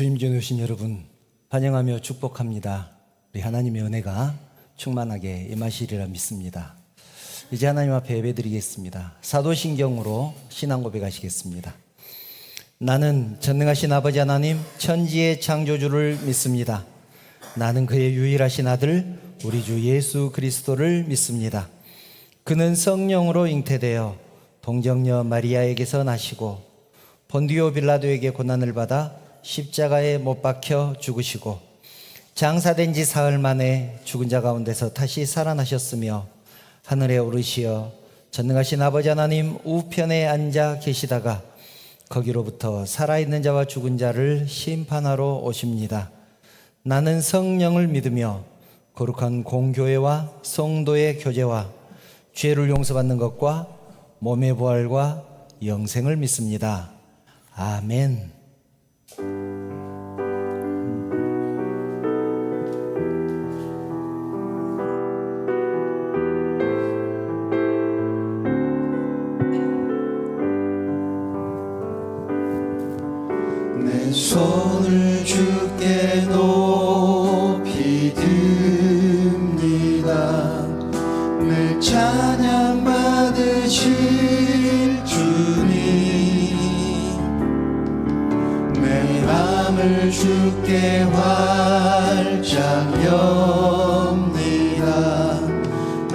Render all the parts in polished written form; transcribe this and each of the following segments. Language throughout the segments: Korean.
주임전에 오신 여러분 환영하며 축복합니다. 우리 하나님의 은혜가 충만하게 임하시리라 믿습니다. 이제 하나님 앞에 예배드리겠습니다. 사도신경으로 신앙 고백하시겠습니다. 나는 전능하신 아버지 하나님 천지의 창조주를 믿습니다. 나는 그의 유일하신 아들 우리 주 예수 그리스도를 믿습니다. 그는 성령으로 잉태되어 동정녀 마리아에게서 나시고 본디오 빌라도에게 고난을 받아 십자가에 못 박혀 죽으시고 장사된 지 사흘 만에 죽은 자 가운데서 다시 살아나셨으며 하늘에 오르시어 전능하신 아버지 하나님 우편에 앉아 계시다가 거기로부터 살아있는 자와 죽은 자를 심판하러 오십니다. 나는 성령을 믿으며 거룩한 공교회와 성도의 교제와 죄를 용서받는 것과 몸의 부활과 영생을 믿습니다. 아멘. 내 손을 주께 높이 듭니다. 내 찬양 받으실 주님, 내 맘을 주께 활짝 엽니다.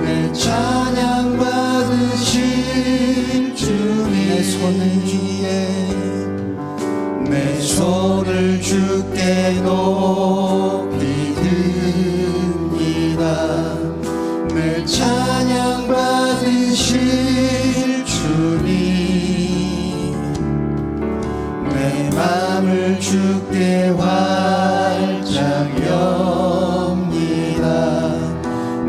내 찬양 받으실 주님, 내 손을 주께 높이 듭니다. 내 찬양 받으실 주님, 내 맘을 주께 활짝 엽니다.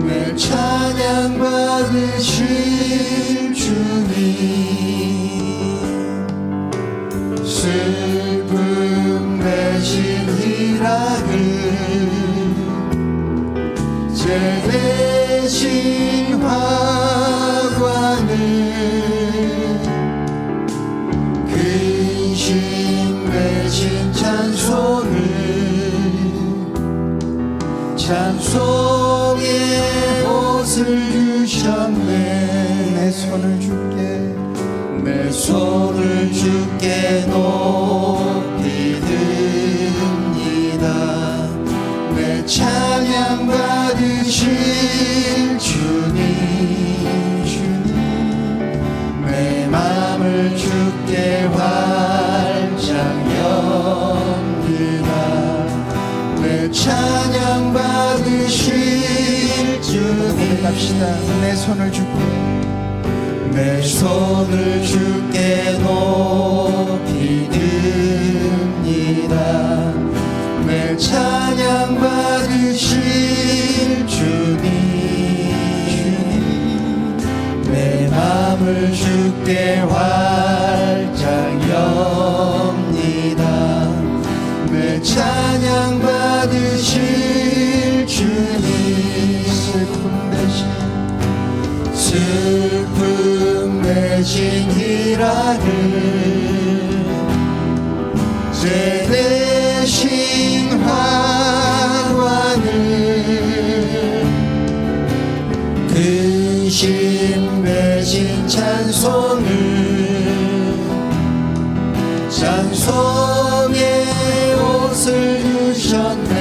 내 찬양 받으실 주님, 슬픔 대신 희락을, 죄 대신 화관을, 근심 대신 찬송을, 찬송의 옷을 주셨네. 내 손을 주께 높이 듭니다. 내 찬양 받으실 주님, 내 맘을 주께 활짝 엽니다. 내 찬양 받으실 주님, 갑시다. 내 손을 주께 높이 듭니다. 내 찬양 받으실 주님, 내 맘을 주께 활짝 엽니다. 내 찬양 받으실 주님, 슬픔 대신 희락을, 죄 대신 화관을, 근심 대신 찬송을, 찬송의 옷을 주셨네.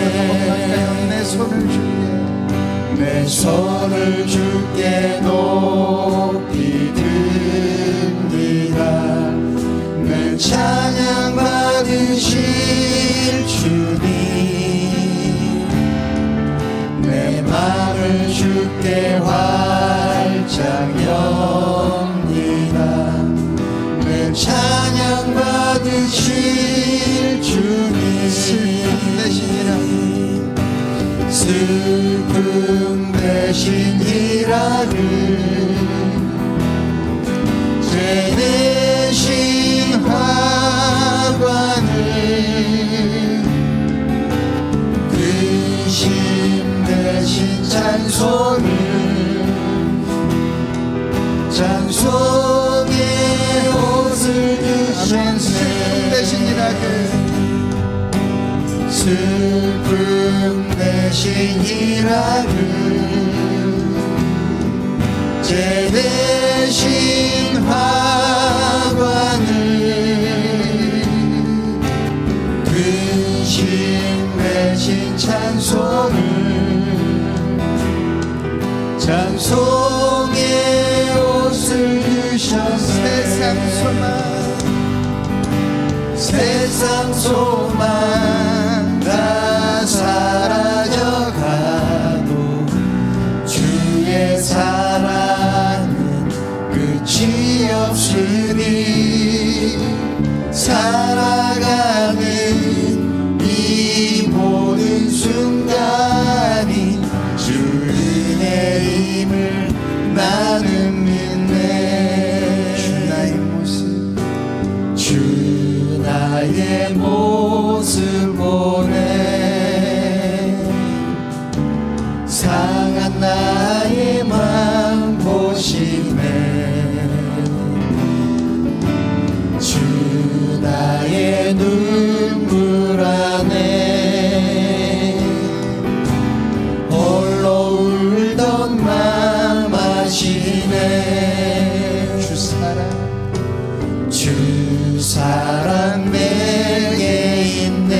내 손을 주께 높이 듭니다. 내 찬양 받으실 주님, 내 맘을 주께 활짝 엽니다. 내 찬양 받으실 주님, 슬픔 대신 희락을, 죄 대신 화관을, 근심 대신 찬송을, 찬송의 옷을 주셨네. 슬픔 대신 희락을, 슬픔 대신 희락을 죄 대신 화관을 근심 대신 찬송을 찬송의 옷을 주셔서 세상 소망 다 사라져가도 주의 사랑은 끝이 없으니 살아가는 이 모든 순간이 주 은혜임을 나는 믿네. 주 나의 모습 보네. 상한 나의 맘 보시네. 주 나의 눈물 안에 홀로 울던 맘 아시네. 주 사랑 내게 있네.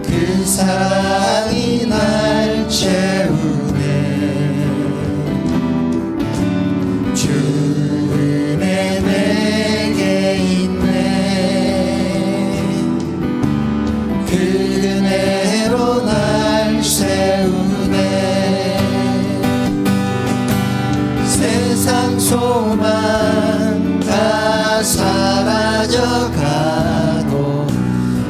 그 사랑이 날 채우네. 주 은혜 내게 있네. 그 은혜로 날 세우네. 세상 소망 다 사라져가도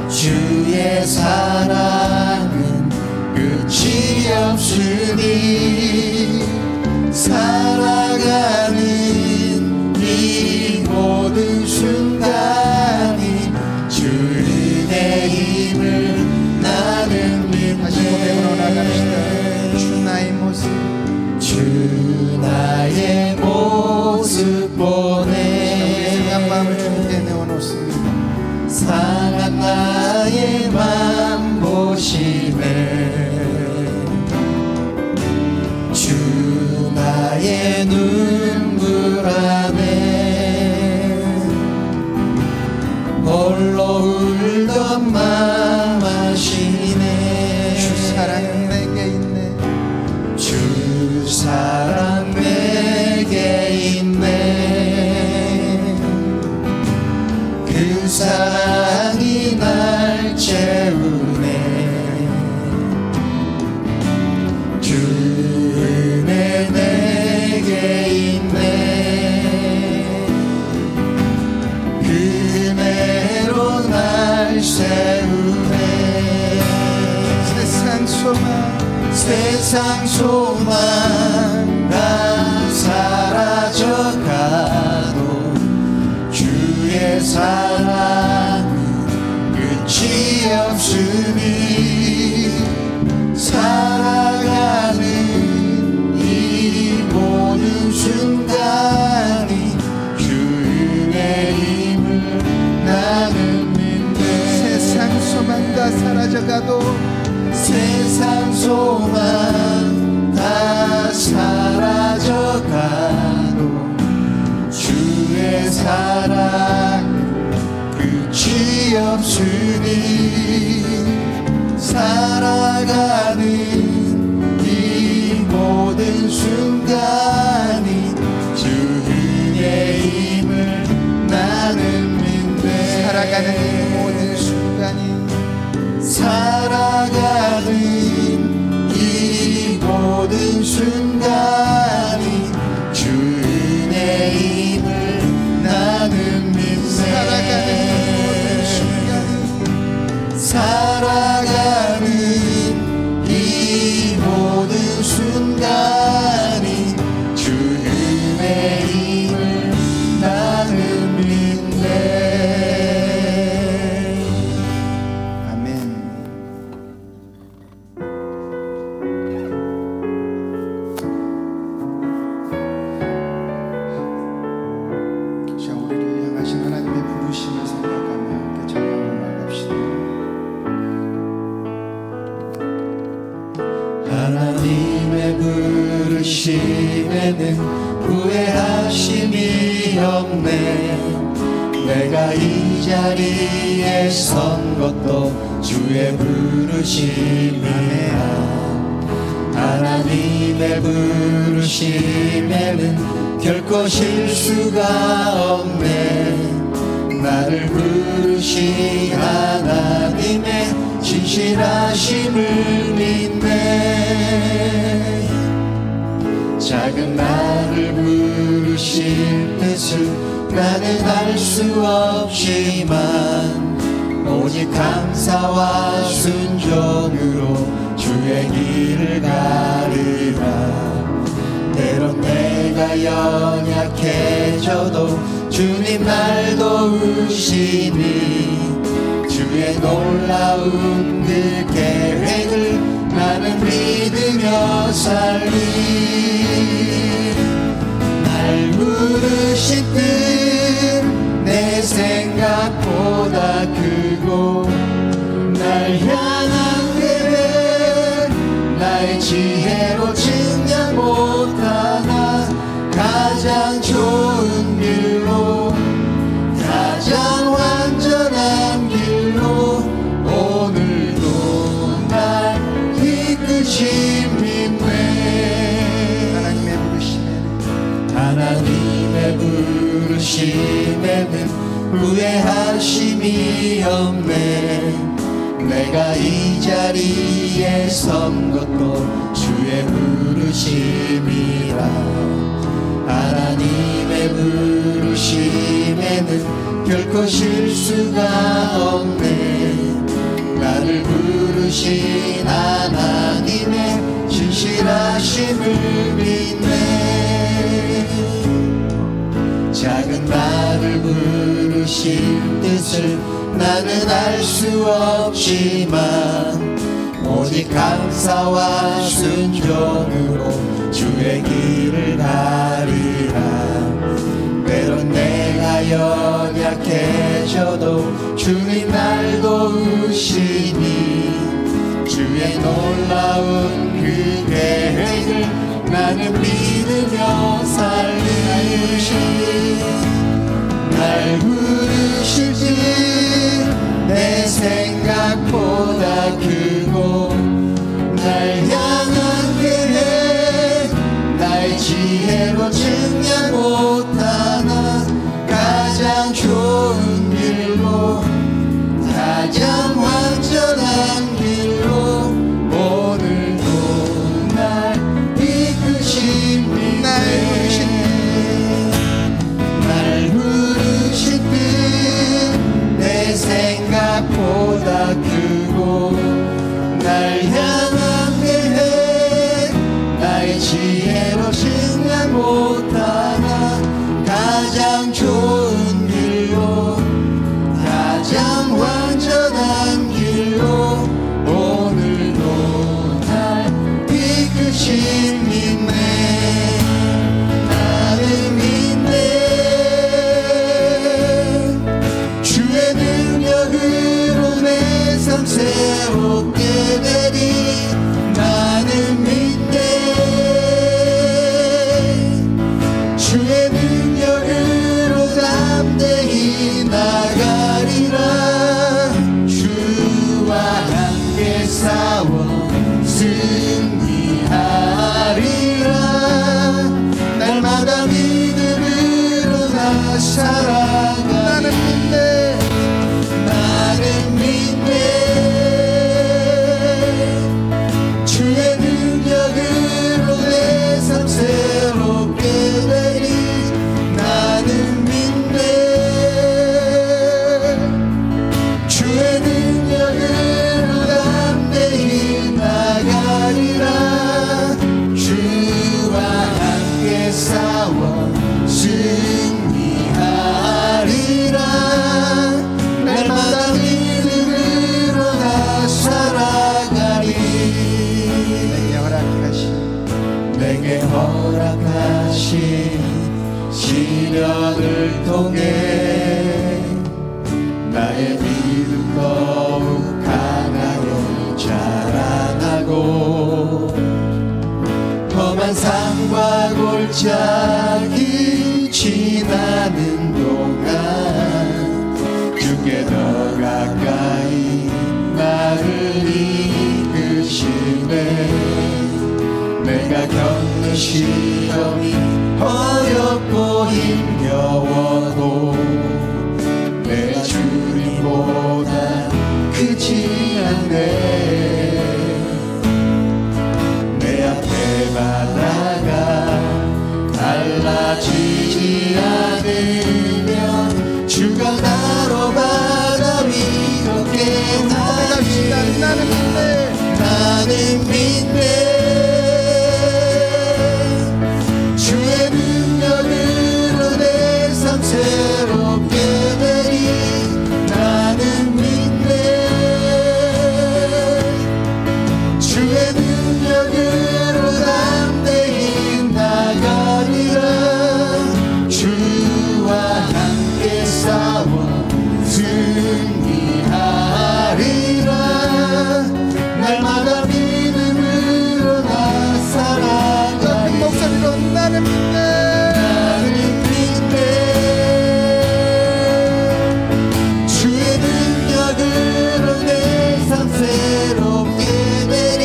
주의 사랑은 끝이 없으니 살아가는 이 모든 순간이 주 은혜임을 나는 믿네. 주 나의 모습 주 나의 모습 보네. 상한 마음을 주님께 내어놓습니다. 상한 나의 맘 보시네. 주 나의 눈물 안에 홀로 울던 맘 아시네. 주 사랑 내게 있네. 주 사랑 내게 있네. 그 사랑이 날 채우네. 주 은혜 내게 있네. 그 은혜로 날 세우네. 세상 소망 세상 소망 다 사라져가도 주의 사랑은 끝이 없으니 살아가는 이 모든 순간이 주 은혜임을 나는 믿네. 세상 소망 다 사라져가도 세상 소망 다 사라져가도 주의 사랑 끝이 없으니 살아가는 이 모든 순간이 주 은혜임을 나는 믿네. 살아가는 이 모든 순간이 살아가는 이 모든 순간이 주 은혜임을 나는 믿네. 살아가는 이 모든 순간이 살아가는 이 모든 순간이 주 은혜임을 나는 믿네. 아멘. 없네. 내가 이 자리에 선 것도 주의 부르심이야. 하나님의 부르심에는 결코 실수가 없네. 나를 부르신 하나님의 진실하심을 믿네. 작은 나를 부르실 뜻을 나는 알 수 없지만 오직 감사와 순종으로 주의 길을 가리라. 때론 내가 연약해져도 주님 날 도우시니 주의 놀라운 그 계획을 나는 믿으며 살리. 날 부르신 뜻 내 생각보다 크고 날 향한 계획 나의 지혜로 측량 못하나 가장 좋은 길로 가장 완전한 길로 오늘도 날 이끄신 믿네. 하나님의 부르심에는 후회하심이 없네. 내가 이 자리에 선 것도 주의 부르심이라. 하나님의 부르심에는 결코 실수가 없네. 나를 부르신 하나님의 진실하심을 믿네. 작은 나를 부르신 뜻을 나는 알 수 없지만 오직 감사와 순종으로 주의 길을 가리라. 때론 내가 연약해져도 주님 날 도우시니 주의 놀라운 그 계획을 나는 믿으며 살리. 날 부르실지 내 생각보다 크고 날 향한 계획 나의 지혜로 측량 못하나 가장 좋은 길로 가장 완전한 길로 오늘도 날 이끄신 믿네. 날 부르신 뜻 내 생각보다 크고 날 향한 계획 나의 지혜로 측량 못하나 가장 좋은 길로 가장 완전한 길로 오늘도 날 이끄신 믿네. 나는 믿네. 주의 능력으로 내 삶 새롭게 되리. 나는 믿네. 주의 능력으로 담대히 나가리라. 주와 함께 싸워 승리하리라. 날마다 믿음으로 나 살아가. 나는 믿네. 나는 믿네. 주의 능력으로 내 삶 새롭게 되리. 나는 믿네. 주의 능력으로 담대히 나가리라. 주와 함께 싸워 승리하리라. 날마다 믿음으로 나 살아가리. 내게 허락하신 시련을 통해 나의 믿음 더욱 강하게 자라나고 험한 삶과 골짜기 지나는 시험이 어렵고 힘겨워도 내 주님보다 크지 않네. 내 앞에 바다가 달라지지 않으면 주가 나로 바다 위로 고백합시다. 깨나니 나는 믿네. 나는 믿네. 주의 능력으로 내 삶 새롭게 되리. 나는 믿네. 주의 능력으로 담대히 나가리라. 주와 함께 싸워 승리하리라. 날마다 믿음으로 나 살아가리. 목소리로 나는 믿네. 나는 믿네. 주의 능력으로 내 삶 새롭게 되리.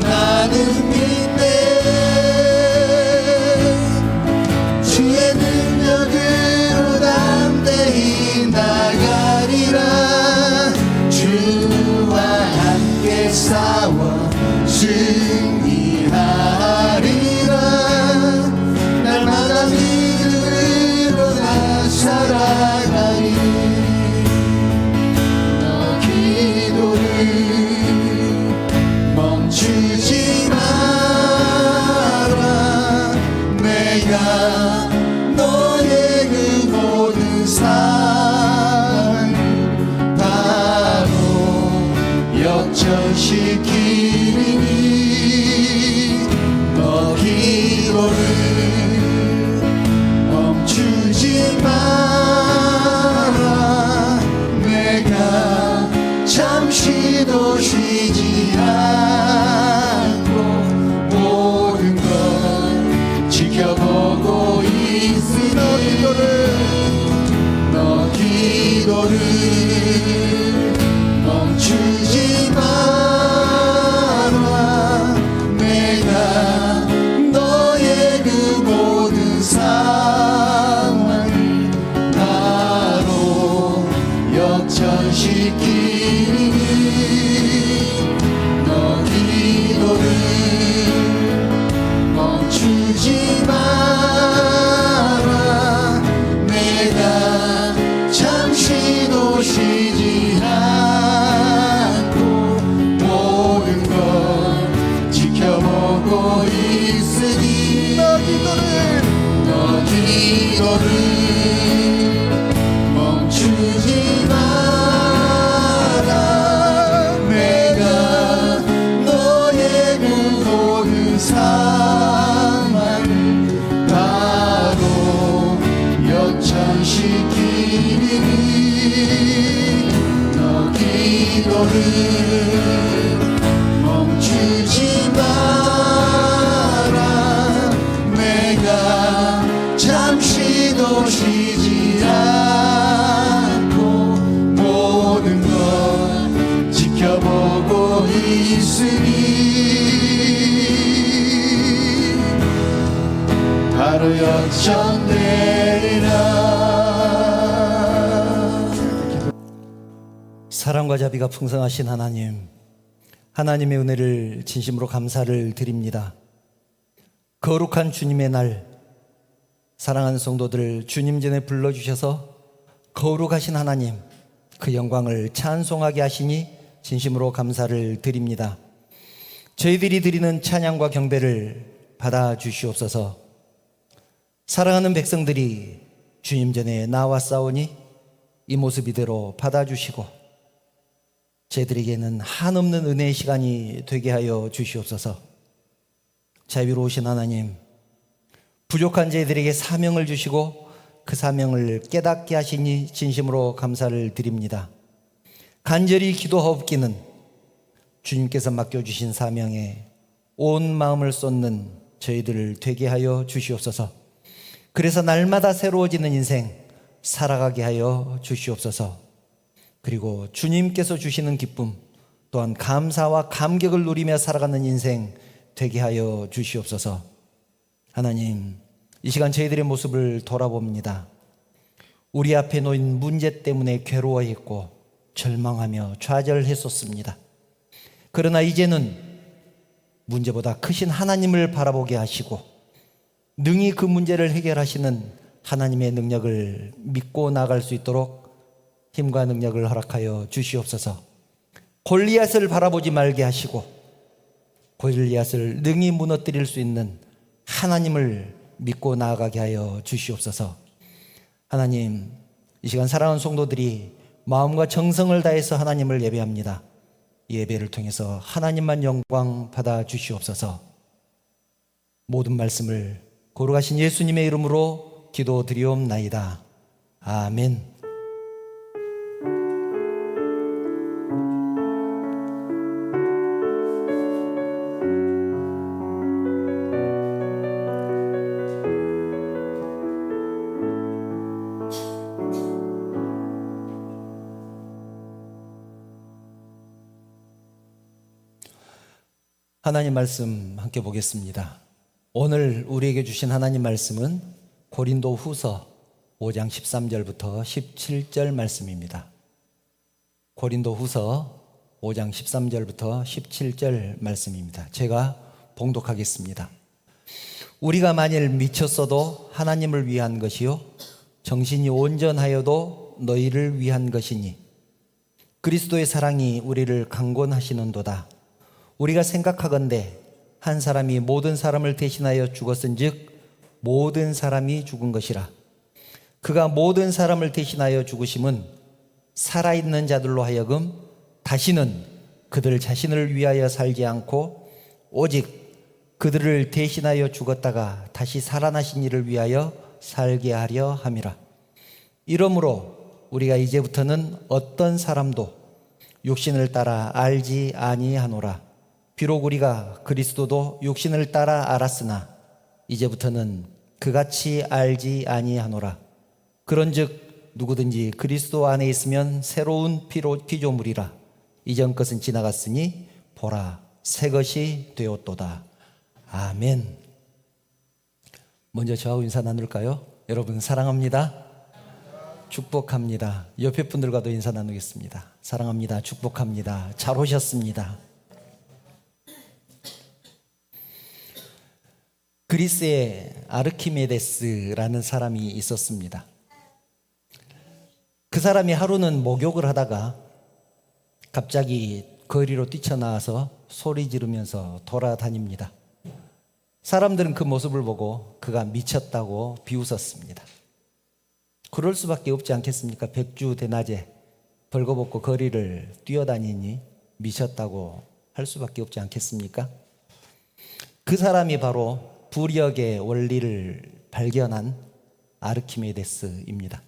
나는 믿네. 주의 능력으로 담대히 나가리라. 주와 함께 싸워 승리하리라. 날마다 믿음으로 나 살아가리. 너 기도를 멈추지 마라. 내가 너의 그 모든 상황 바로 역전시키리니. 너 기도를 멈추지 마라. 내가 잠시도 쉬지 않고 모든 걸 지켜보고 있으니. 너 기도를 멈추지 마라. 내가 너의 그 모든 상황 바로 역전시키니. 너 기도를 멈추지 마라. 내가 잠시도 쉬지 않고 모든 걸 지켜보고 있으니. 너 기도를 멈추지 마라. 내가 너의 그 모든 상황 바로 역전시키니. 너 기도를 멈추지 마라. 내가 잠시도 쉬지 않고 모든 걸 지켜보고 있으니. 바로 역전되리라. 사랑과 자비가 풍성하신 하나님, 하나님의 은혜를 진심으로 감사를 드립니다. 거룩한 주님의 날, 사랑하는 성도들 주님 전에 불러주셔서 거룩하신 하나님, 그 영광을 찬송하게 하시니 진심으로 감사를 드립니다. 저희들이 드리는 찬양과 경배를 받아주시옵소서. 사랑하는 백성들이 주님 전에 나와 싸우니 이 모습 이대로 받아주시고 저희들에게는 한없는 은혜의 시간이 되게 하여 주시옵소서. 자비로우신 하나님, 부족한 저희들에게 사명을 주시고 그 사명을 깨닫게 하시니 진심으로 감사를 드립니다. 간절히 기도하옵기는 주님께서 맡겨주신 사명에 온 마음을 쏟는 저희들을 되게 하여 주시옵소서. 그래서 날마다 새로워지는 인생 살아가게 하여 주시옵소서. 그리고 주님께서 주시는 기쁨 또한 감사와 감격을 누리며 살아가는 인생 되게 하여 주시옵소서. 하나님, 이 시간 저희들의 모습을 돌아봅니다. 우리 앞에 놓인 문제 때문에 괴로워했고 절망하며 좌절했었습니다. 그러나 이제는 문제보다 크신 하나님을 바라보게 하시고 능히 그 문제를 해결하시는 하나님의 능력을 믿고 나갈 수 있도록 힘과 능력을 허락하여 주시옵소서. 골리앗을 바라보지 말게 하시고 골리앗을 능히 무너뜨릴 수 있는 하나님을 믿고 나아가게 하여 주시옵소서. 하나님, 이 시간 사랑하는 성도들이 마음과 정성을 다해서 하나님을 예배합니다. 이 예배를 통해서 하나님만 영광 받아 주시옵소서. 모든 말씀을 거룩하신 예수님의 이름으로 기도드리옵나이다. 아멘. 하나님 말씀 함께 보겠습니다. 오늘 우리에게 주신 하나님 말씀은 고린도 후서 5장 13절부터 17절 말씀입니다. 고린도 후서 5장 13절부터 17절 말씀입니다. 제가 봉독하겠습니다. 우리가 만일 미쳤어도 하나님을 위한 것이요 정신이 온전하여도 너희를 위한 것이니 그리스도의 사랑이 우리를 강권하시는도다. 우리가 생각하건대 한 사람이 모든 사람을 대신하여 죽었은즉 모든 사람이 죽은 것이라. 그가 모든 사람을 대신하여 죽으심은 살아있는 자들로 하여금 다시는 그들 자신을 위하여 살지 않고 오직 그들을 대신하여 죽었다가 다시 살아나신 이를 위하여 살게 하려 함이라. 이러므로 우리가 이제부터는 어떤 사람도 육신을 따라 알지 아니하노라. 비록 우리가 그리스도도 육신을 따라 알았으나 이제부터는 그같이 알지 아니하노라. 그런즉 누구든지 그리스도 안에 있으면 새로운 피조물이라. 이전 것은 지나갔으니 보라 새 것이 되었도다. 아멘. 먼저 저하고 인사 나눌까요? 여러분 사랑합니다. 축복합니다. 옆에 분들과도 인사 나누겠습니다. 사랑합니다. 축복합니다. 잘 오셨습니다. 그리스에 아르키메데스라는 사람이 있었습니다. 그 사람이 하루는 목욕을 하다가 갑자기 거리로 뛰쳐나와서 소리 지르면서 돌아다닙니다. 사람들은 그 모습을 보고 그가 미쳤다고 비웃었습니다. 그럴 수밖에 없지 않겠습니까? 백주대낮에 벌거벗고 거리를 뛰어다니니 미쳤다고 할 수밖에 없지 않겠습니까? 그 사람이 바로 부력의 원리를 발견한 아르키메데스입니다.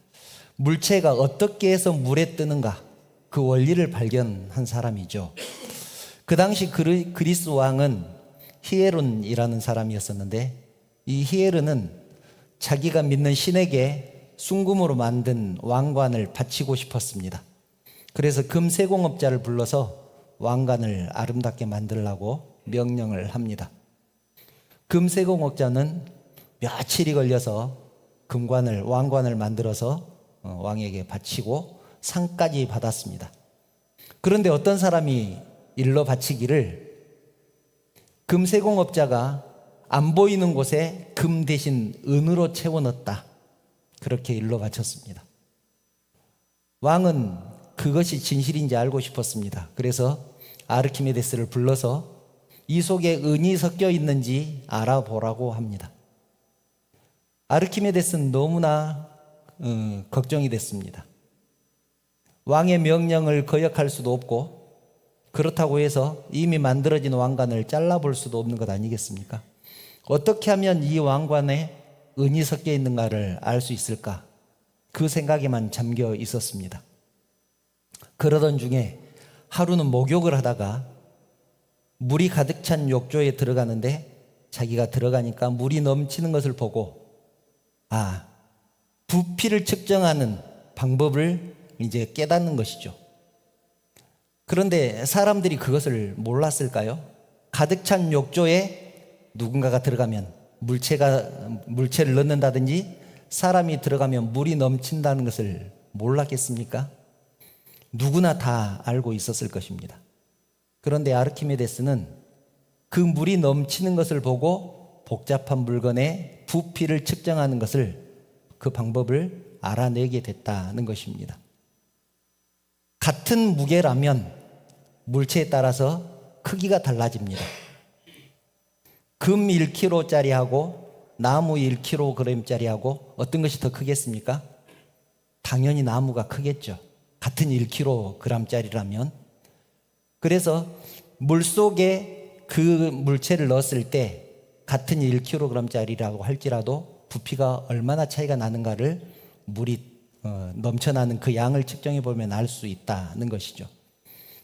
물체가 어떻게 해서 물에 뜨는가 그 원리를 발견한 사람이죠. 그 당시 그리스 왕은 히에론이라는 사람이었었는데 이 히에론은 자기가 믿는 신에게 순금으로 만든 왕관을 바치고 싶었습니다. 그래서 금세공업자를 불러서 왕관을 아름답게 만들라고 명령을 합니다. 금세공업자는 며칠이 걸려서 왕관을 만들어서 왕에게 바치고 상까지 받았습니다. 그런데 어떤 사람이 일러 바치기를 금세공업자가 안 보이는 곳에 금 대신 은으로 채워 넣었다. 그렇게 일러 바쳤습니다. 왕은 그것이 진실인지 알고 싶었습니다. 그래서 아르키메데스를 불러서 이 속에 은이 섞여 있는지 알아보라고 합니다. 아르키메데스는 너무나 걱정이 됐습니다. 왕의 명령을 거역할 수도 없고 그렇다고 해서 이미 만들어진 왕관을 잘라볼 수도 없는 것 아니겠습니까? 어떻게 하면 이 왕관에 은이 섞여 있는가를 알 수 있을까? 그 생각에만 잠겨 있었습니다. 그러던 중에 하루는 목욕을 하다가 물이 가득 찬 욕조에 들어가는데 자기가 들어가니까 물이 넘치는 것을 보고 부피를 측정하는 방법을 이제 깨닫는 것이죠. 그런데 사람들이 그것을 몰랐을까요? 가득 찬 욕조에 누군가가 들어가면 물체를 넣는다든지 사람이 들어가면 물이 넘친다는 것을 몰랐겠습니까? 누구나 다 알고 있었을 것입니다. 그런데 아르키메데스는 그 물이 넘치는 것을 보고 복잡한 물건의 부피를 측정하는 것을, 그 방법을 알아내게 됐다는 것입니다. 같은 무게라면 물체에 따라서 크기가 달라집니다. 금 1kg짜리하고 나무 1kg짜리하고 어떤 것이 더 크겠습니까? 당연히 나무가 크겠죠. 같은 1kg짜리라면. 그래서 물속에 그 물체를 넣었을 때 같은 1kg짜리라고 할지라도 부피가 얼마나 차이가 나는가를 물이 넘쳐나는 그 양을 측정해 보면 알 수 있다는 것이죠.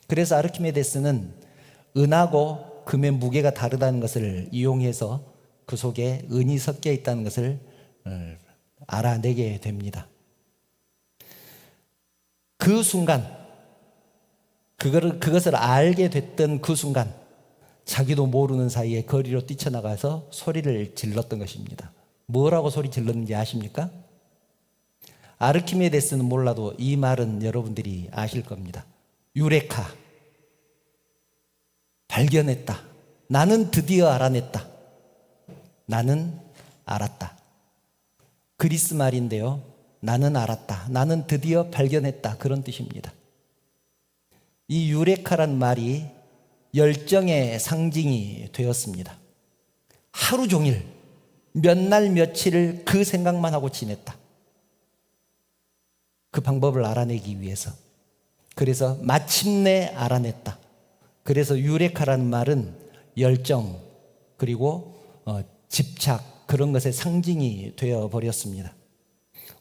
그래서 아르키메데스는 은하고 금의 무게가 다르다는 것을 이용해서 그 속에 은이 섞여 있다는 것을 알아내게 됩니다. 그 순간, 그것을 알게 됐던 그 순간, 자기도 모르는 사이에 거리로 뛰쳐나가서 소리를 질렀던 것입니다. 뭐라고 소리 질렀는지 아십니까? 아르키메데스는 몰라도 이 말은 여러분들이 아실 겁니다. 유레카. 발견했다. 나는 드디어 알아냈다. 나는 알았다. 그리스 말인데요. 나는 알았다. 나는 드디어 발견했다. 그런 뜻입니다. 이 유레카란 말이 열정의 상징이 되었습니다. 하루 종일 몇 날 며칠을 그 생각만 하고 지냈다. 그 방법을 알아내기 위해서. 그래서 마침내 알아냈다. 그래서 유레카라는 말은 열정 그리고 집착, 그런 것의 상징이 되어버렸습니다.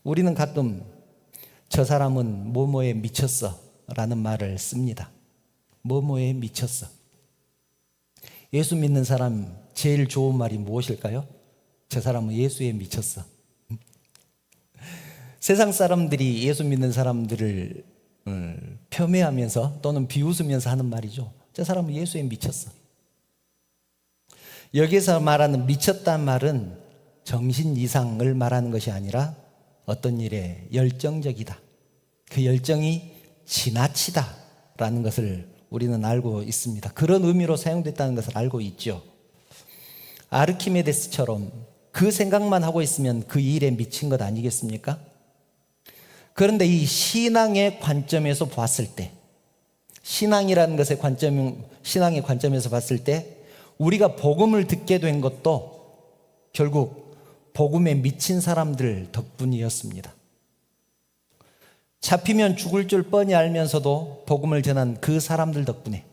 우리는 가끔 저 사람은 뭐뭐에 미쳤어 라는 말을 씁니다. 뭐뭐에 미쳤어. 예수 믿는 사람 제일 좋은 말이 무엇일까요? 저 사람은 예수에 미쳤어. 세상 사람들이 예수 믿는 사람들을 폄훼하면서 또는 비웃으면서 하는 말이죠. 저 사람은 예수에 미쳤어. 여기서 말하는 미쳤다는 말은 정신 이상을 말하는 것이 아니라 어떤 일에 열정적이다. 그 열정이 지나치다라는 것을 우리는 알고 있습니다. 그런 의미로 사용됐다는 것을 알고 있죠. 아르키메데스처럼 그 생각만 하고 있으면 그 일에 미친 것 아니겠습니까? 그런데 이 신앙의 관점에서 봤을 때, 신앙이라는 것의 신앙의 관점에서 봤을 때 우리가 복음을 듣게 된 것도 결국 복음에 미친 사람들 덕분이었습니다. 잡히면 죽을 줄 뻔히 알면서도 복음을 전한 그 사람들 덕분에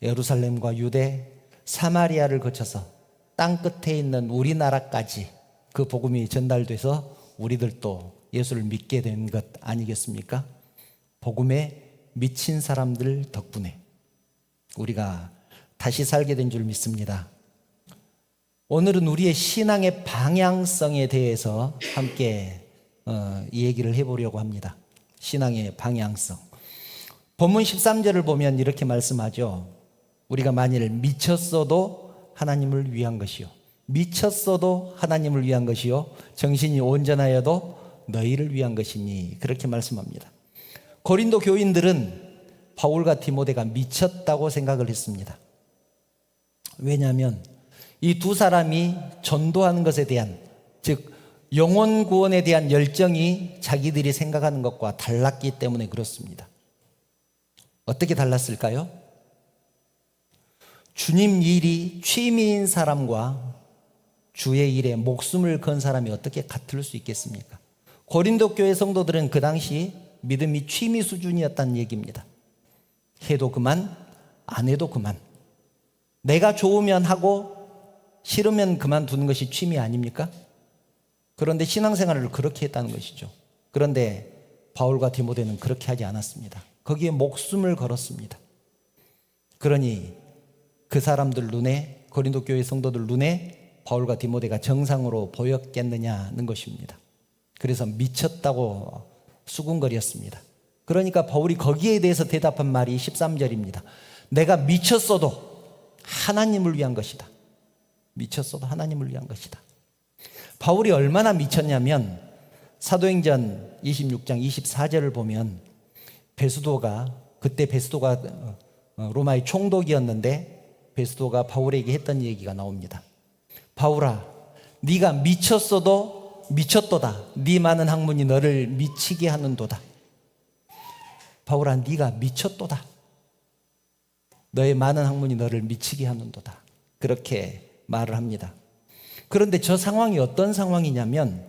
예루살렘과 유대, 사마리아를 거쳐서 땅 끝에 있는 우리나라까지 그 복음이 전달돼서 우리들도 예수를 믿게 된 것 아니겠습니까? 복음에 미친 사람들 덕분에 우리가 다시 살게 된 줄 믿습니다. 오늘은 우리의 신앙의 방향성에 대해서 함께 이 얘기를 해보려고 합니다. 신앙의 방향성. 본문 13절을 보면 이렇게 말씀하죠. 우리가 만일 미쳤어도 하나님을 위한 것이요, 미쳤어도 하나님을 위한 것이요, 정신이 온전하여도 너희를 위한 것이니, 그렇게 말씀합니다. 고린도 교인들은 바울과 디모데가 미쳤다고 생각을 했습니다. 왜냐하면 이 두 사람이 전도하는 것에 대한, 즉 영혼 구원에 대한 열정이 자기들이 생각하는 것과 달랐기 때문에 그렇습니다. 어떻게 달랐을까요? 주님 일이 취미인 사람과 주의 일에 목숨을 건 사람이 어떻게 같을 수 있겠습니까? 고린도 교회 성도들은 그 당시 믿음이 취미 수준이었다는 얘기입니다. 해도 그만, 안 해도 그만. 내가 좋으면 하고 싫으면 그만두는 것이 취미 아닙니까? 그런데 신앙생활을 그렇게 했다는 것이죠. 그런데 바울과 디모데는 그렇게 하지 않았습니다. 거기에 목숨을 걸었습니다. 그러니 그 사람들 눈에, 고린도 교회 성도들 눈에 바울과 디모데가 정상으로 보였겠느냐는 것입니다. 그래서 미쳤다고 수군거렸습니다. 그러니까 바울이 거기에 대해서 대답한 말이 13절입니다. 내가 미쳤어도 하나님을 위한 것이다. 미쳤어도 하나님을 위한 것이다. 바울이 얼마나 미쳤냐면 사도행전 26장 24절을 보면 그때 베스도가 로마의 총독이었는데 베스도가 바울에게 했던 얘기가 나옵니다. 바울아, 네가 미쳤어도 미쳤도다. 네 많은 학문이 너를 미치게 하는도다. 바울아, 네가 미쳤도다. 너의 많은 학문이 너를 미치게 하는도다. 그렇게 말을 합니다. 그런데 저 상황이 어떤 상황이냐면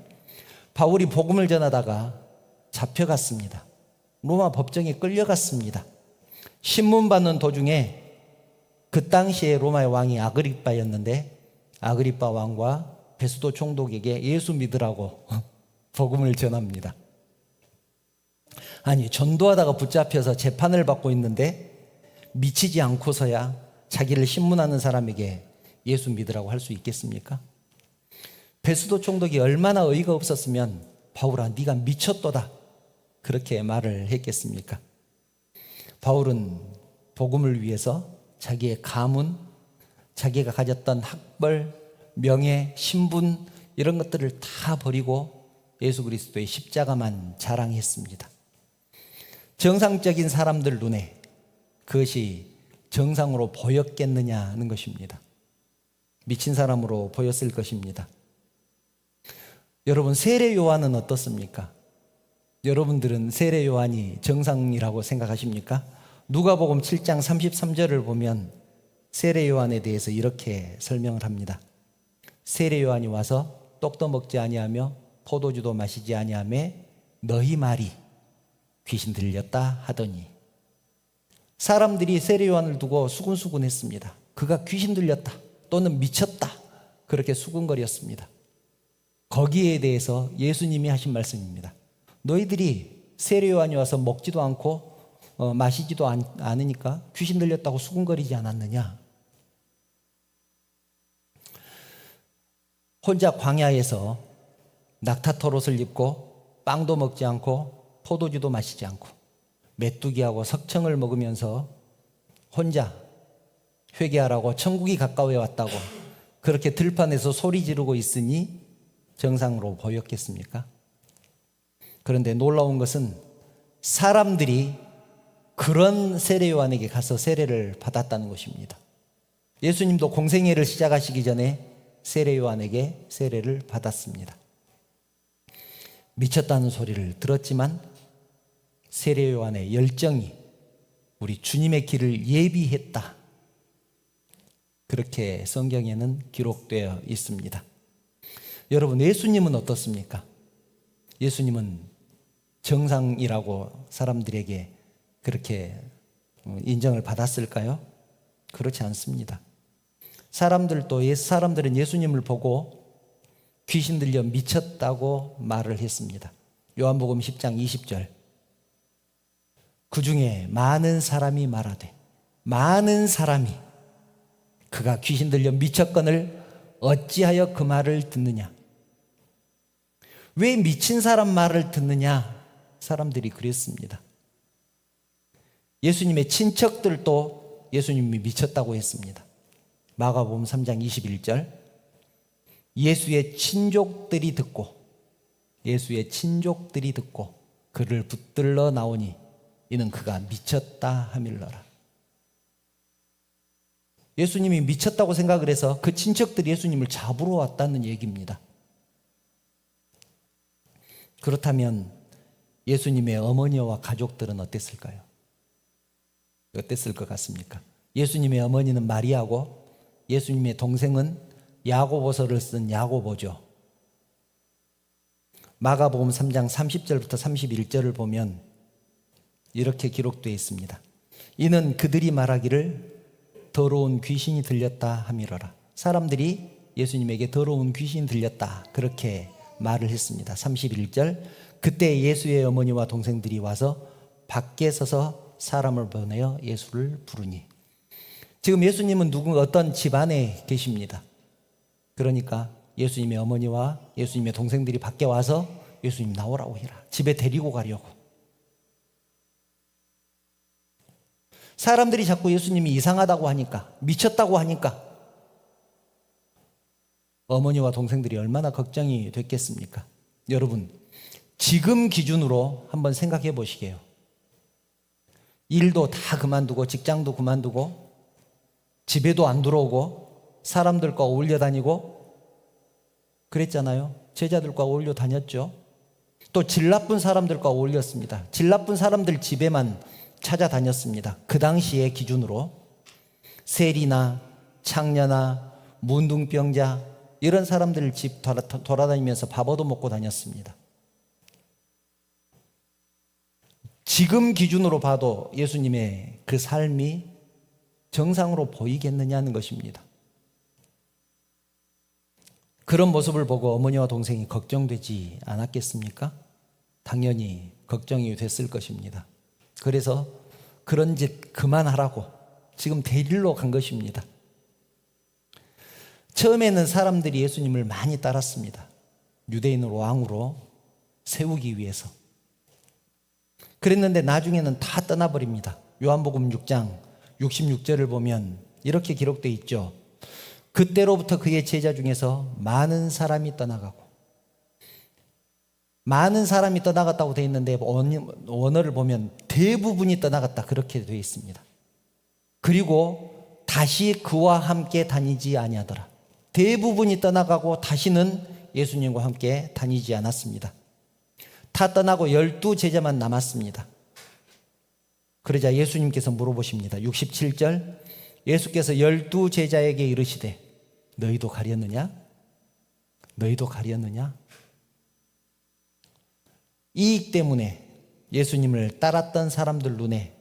바울이 복음을 전하다가 잡혀갔습니다. 로마 법정에 끌려갔습니다. 신문 받는 도중에 그 당시에 로마의 왕이 아그리빠였는데 아그리빠 왕과 베스도 총독에게 예수 믿으라고 복음을 전합니다. 아니, 전도하다가 붙잡혀서 재판을 받고 있는데 미치지 않고서야 자기를 신문하는 사람에게 예수 믿으라고 할 수 있겠습니까? 베스도 총독이 얼마나 어이가 없었으면 바울아, 네가 미쳤도다 그렇게 말을 했겠습니까? 바울은 복음을 위해서 자기의 가문, 자기가 가졌던 학벌, 명예, 신분 이런 것들을 다 버리고 예수 그리스도의 십자가만 자랑했습니다. 정상적인 사람들 눈에 그것이 정상으로 보였겠느냐 하는 것입니다. 미친 사람으로 보였을 것입니다. 여러분, 세례 요한은 어떻습니까? 여러분들은 세례 요한이 정상이라고 생각하십니까? 누가복음 7장 33절을 보면 세례 요한에 대해서 이렇게 설명을 합니다. 세례 요한이 와서 떡도 먹지 아니하며 포도주도 마시지 아니하며 너희 말이 귀신 들렸다 하더니, 사람들이 세례 요한을 두고 수군수군했습니다. 그가 귀신 들렸다 또는 미쳤다 그렇게 수군거렸습니다. 거기에 대해서 예수님이 하신 말씀입니다. 너희들이 세례 요한이 와서 먹지도 않고 마시지도 않으니까 귀신 들렸다고 수군거리지 않았느냐? 혼자 광야에서 낙타털옷을 입고 빵도 먹지 않고 포도주도 마시지 않고 메뚜기하고 석청을 먹으면서 혼자 회개하라고 천국이 가까워 왔다고 그렇게 들판에서 소리 지르고 있으니 정상으로 보였겠습니까? 그런데 놀라운 것은 사람들이 그런 세례 요한에게 가서 세례를 받았다는 것입니다. 예수님도 공생애를 시작하시기 전에 세례 요한에게 세례를 받았습니다. 미쳤다는 소리를 들었지만 세례 요한의 열정이 우리 주님의 길을 예비했다. 그렇게 성경에는 기록되어 있습니다. 여러분, 예수님은 어떻습니까? 예수님은 정상이라고 사람들에게 그렇게 인정을 받았을까요? 그렇지 않습니다. 사람들은 예수님을 보고 귀신 들려 미쳤다고 말을 했습니다. 요한복음 10장 20절. 그 중에 많은 사람이 말하되, 많은 사람이 그가 귀신 들려 미쳤거늘 어찌하여 그 말을 듣느냐? 왜 미친 사람 말을 듣느냐? 사람들이 그랬습니다. 예수님의 친척들도 예수님이 미쳤다고 했습니다. 마가복음 3장 21절. 예수의 친족들이 듣고 그를 붙들러 나오니 이는 그가 미쳤다 하밀러라. 예수님이 미쳤다고 생각을 해서 그 친척들이 예수님을 잡으러 왔다는 얘기입니다. 그렇다면 예수님의 어머니와 가족들은 어땠을까요? 어땠을 것 같습니까? 예수님의 어머니는 마리아고 예수님의 동생은 야고보서를 쓴 야고보죠. 마가복음 3장 30절부터 31절을 보면 이렇게 기록되어 있습니다. 이는 그들이 말하기를 더러운 귀신이 들렸다 하미러라. 사람들이 예수님에게 더러운 귀신이 들렸다 그렇게 말을 했습니다. 31절. 그때 예수의 어머니와 동생들이 와서 밖에 서서 사람을 보내어 예수를 부르니. 지금 예수님은 어떤 집안에 계십니다. 그러니까 예수님의 어머니와 예수님의 동생들이 밖에 와서 예수님 나오라고 해라. 집에 데리고 가려고. 사람들이 자꾸 예수님이 이상하다고 하니까, 미쳤다고 하니까 어머니와 동생들이 얼마나 걱정이 됐겠습니까? 여러분, 지금 기준으로 한번 생각해 보시게요. 일도 다 그만두고 직장도 그만두고 집에도 안 들어오고 사람들과 어울려 다니고 그랬잖아요. 제자들과 어울려 다녔죠. 또 질 나쁜 사람들과 어울렸습니다. 질 나쁜 사람들 집에만 찾아다녔습니다. 그 당시의 기준으로 세리나 창녀나 문둥병자 이런 사람들 집 돌아다니면서 밥 얻어먹고 다녔습니다. 지금 기준으로 봐도 예수님의 그 삶이 정상으로 보이겠느냐는 것입니다. 그런 모습을 보고 어머니와 동생이 걱정되지 않았겠습니까? 당연히 걱정이 됐을 것입니다. 그래서 그런 짓 그만하라고 지금 데리러 간 것입니다. 처음에는 사람들이 예수님을 많이 따랐습니다. 유대인을 왕으로 세우기 위해서. 그랬는데 나중에는 다 떠나버립니다. 요한복음 6장 66절을 보면 이렇게 기록되어 있죠. 그때로부터 그의 제자 중에서 많은 사람이 떠나가고, 많은 사람이 떠나갔다고 되어 있는데 원어를 보면 대부분이 떠나갔다 그렇게 되어 있습니다. 그리고 다시 그와 함께 다니지 아니하더라. 대부분이 떠나가고 다시는 예수님과 함께 다니지 않았습니다. 다 떠나고 12제자만 남았습니다. 그러자 예수님께서 물어보십니다. 67절, 예수께서 12제자에게 이르시되 너희도 가렸느냐? 너희도 가렸느냐? 이익 때문에 예수님을 따랐던 사람들 눈에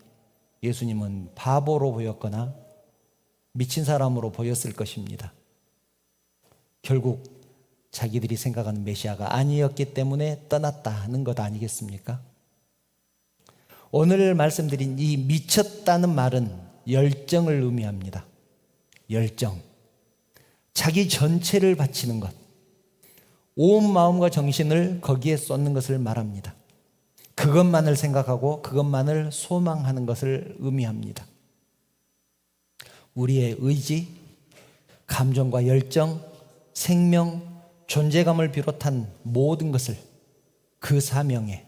예수님은 바보로 보였거나 미친 사람으로 보였을 것입니다. 결국 자기들이 생각하는 메시아가 아니었기 때문에 떠났다는 것 아니겠습니까? 오늘 말씀드린 이 미쳤다는 말은 열정을 의미합니다. 열정. 자기 전체를 바치는 것. 온 마음과 정신을 거기에 쏟는 것을 말합니다. 그것만을 생각하고 그것만을 소망하는 것을 의미합니다. 우리의 의지, 감정과 열정, 생명, 존재감을 비롯한 모든 것을 그 사명에,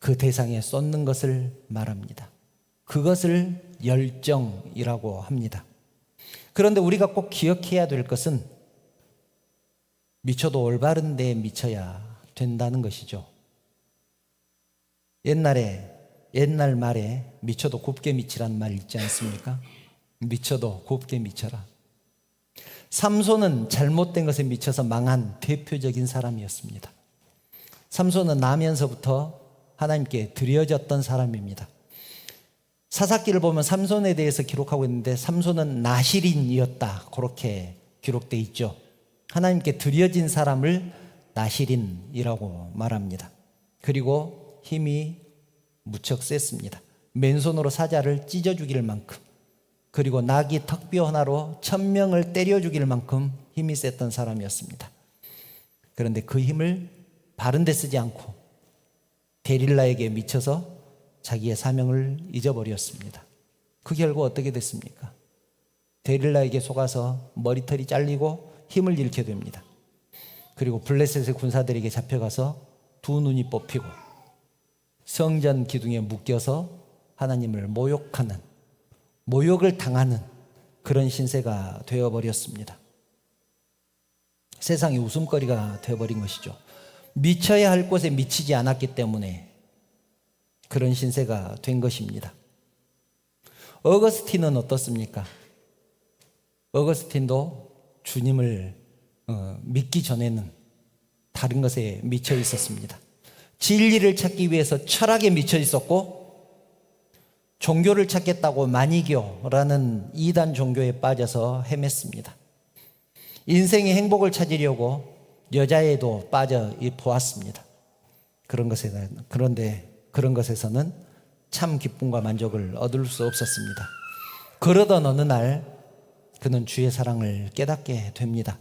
그 대상에 쏟는 것을 말합니다. 그것을 열정이라고 합니다. 그런데 우리가 꼭 기억해야 될 것은 미쳐도 올바른 데에 미쳐야 된다는 것이죠. 옛날 말에 미쳐도 곱게 미치라는 말 있지 않습니까? 미쳐도 곱게 미쳐라. 삼손은 잘못된 것에 미쳐서 망한 대표적인 사람이었습니다. 삼손은 나면서부터 하나님께 드려졌던 사람입니다. 사사기를 보면 삼손에 대해서 기록하고 있는데 삼손은 나실인이었다 그렇게 기록되어 있죠. 하나님께 드려진 사람을 나실인이라고 말합니다. 그리고 힘이 무척 셌습니다. 맨손으로 사자를 찢어 죽일 만큼, 그리고 나귀 턱뼈 하나로 1000명을 때려 죽일 만큼 힘이 셌던 사람이었습니다. 그런데 그 힘을 바른 데 쓰지 않고 데릴라에게 미쳐서 자기의 사명을 잊어버렸습니다. 그 결과 어떻게 됐습니까? 데릴라에게 속아서 머리털이 잘리고 힘을 잃게 됩니다. 그리고 블레셋의 군사들에게 잡혀가서 두 눈이 뽑히고 성전 기둥에 묶여서 하나님을 모욕하는, 모욕을 당하는 그런 신세가 되어버렸습니다. 세상이 웃음거리가 되어버린 것이죠. 미쳐야 할 곳에 미치지 않았기 때문에 그런 신세가 된 것입니다. 어거스틴은 어떻습니까? 어거스틴도 주님을 믿기 전에는 다른 것에 미쳐 있었습니다. 진리를 찾기 위해서 철학에 미쳐 있었고, 종교를 찾겠다고 마니교라는 이단 종교에 빠져서 헤맸습니다. 인생의 행복을 찾으려고 여자에도 빠져 보았습니다. 그런데 그런 것에서는 참 기쁨과 만족을 얻을 수 없었습니다. 그러던 어느 날 그는 주의 사랑을 깨닫게 됩니다.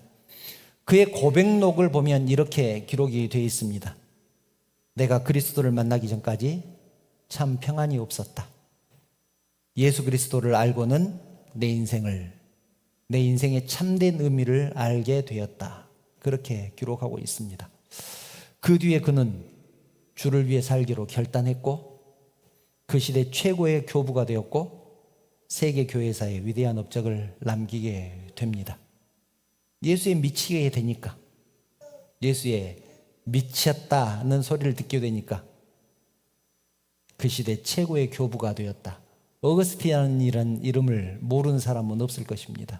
그의 고백록을 보면 이렇게 기록이 되어 있습니다. 내가 그리스도를 만나기 전까지 참 평안이 없었다. 예수 그리스도를 알고는 내 인생의 참된 의미를 알게 되었다. 그렇게 기록하고 있습니다. 그 뒤에 그는 주를 위해 살기로 결단했고 그 시대 최고의 교부가 되었고 세계 교회사에 위대한 업적을 남기게 됩니다. 예수에 미치게 되니까, 예수에 미쳤다는 소리를 듣게 되니까 그 시대 최고의 교부가 되었다. 어거스틴이라는 이름을 모르는 사람은 없을 것입니다.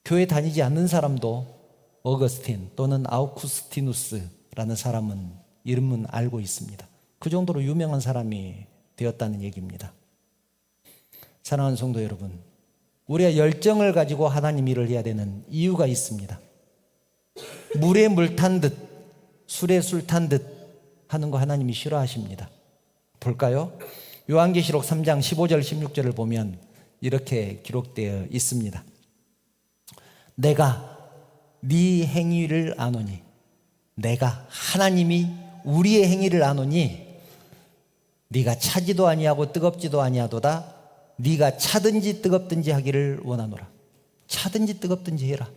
교회 다니지 않는 사람도 어거스틴 또는 아우구스티누스라는 사람은 이름은 알고 있습니다. 그 정도로 유명한 사람이 되었다는 얘기입니다. 사랑하는 성도 여러분, 우리가 열정을 가지고 하나님 일을 해야 되는 이유가 있습니다. 물에 물 탄 듯, 술에 술 탄 듯 하는 거 하나님이 싫어하십니다. 볼까요? 요한계시록 3장 15절 16절을 보면 이렇게 기록되어 있습니다. 내가 네 행위를 아노니, 내가 하나님이 우리의 행위를 아노니 네가 차지도 아니하고 뜨겁지도 아니하도다. 네가 차든지 뜨겁든지 하기를 원하노라. 차든지 뜨겁든지 해라.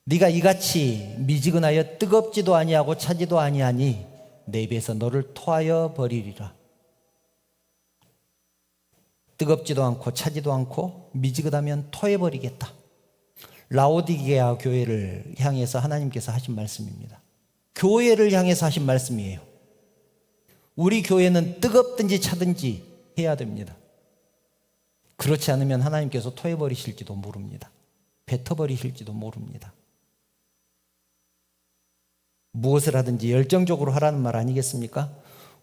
네가 이같이 미지근하여 뜨겁지도 아니하고 차지도 아니하니 내 입에서 너를 토하여 버리리라. 뜨겁지도 않고 차지도 않고 미지근하면 토해버리겠다. 라오디게아 교회를 향해서 하나님께서 하신 말씀입니다. 교회를 향해서 하신 말씀이에요. 우리 교회는 뜨겁든지 차든지 해야 됩니다. 그렇지 않으면 하나님께서 토해버리실지도 모릅니다. 뱉어버리실지도 모릅니다. 무엇을 하든지 열정적으로 하라는 말 아니겠습니까?